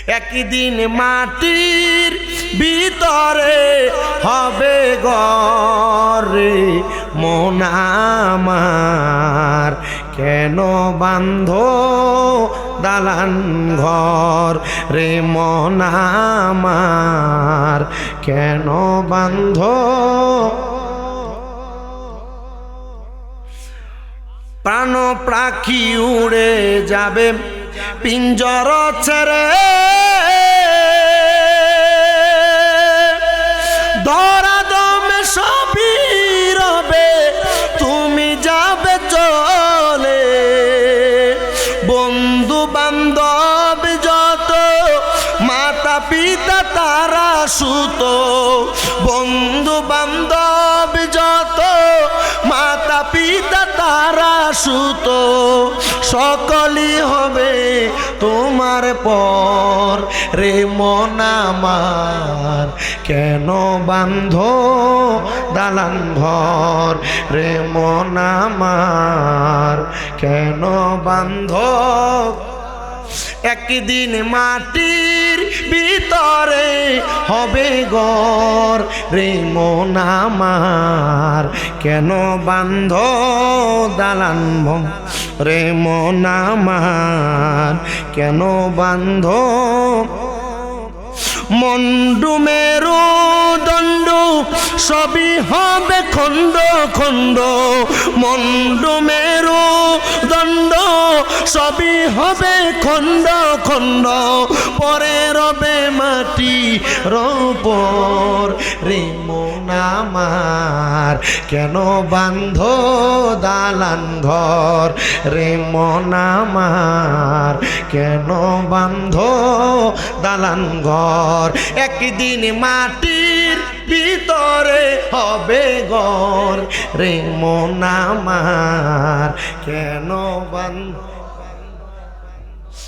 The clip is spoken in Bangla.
একদিন মাটির ভিতরে হবে ঘরে মন আমার, কেন বাঁধো দালান ঘর রে মন আমার, কেন বাঁধো। প্রাণ পাখি উড়ে যাবে পিঞ্জর ছেড়ে, ধরা দমে সবই রবে তুমি যাবে চলে। বন্ধু বান্ধব যত মাতা পিতা তারা সুত, বন্ধু বান্ধব যত মাতা পিতা তারা সুত, সকলই হবে তোমার পর রে মন আমার, কেন বাঁধো দালান ঘর রে মন আমার, কেন বাঁধো। একদিন মাটির ভিতরে হবে ঘর রে মন আমার, কেন বাঁধো দালান রে মন আমার, কেন বাঁধো। মন্ডু মেরু দণ্ড সবই হবে খণ্ড খণ্ড, মন্ডু মেরু দণ্ড সবই হবে খণ্ড খণ্ড, পরে রবে মাটি রোপর রে মন আমার, কেন বাঁধো দালান ঘর রে মন আমার, কেন বাঁধো দালান ঘর। একদিন মাটির ভিতরে হবে ঘর রে মন আমার, কেন বাঁধো।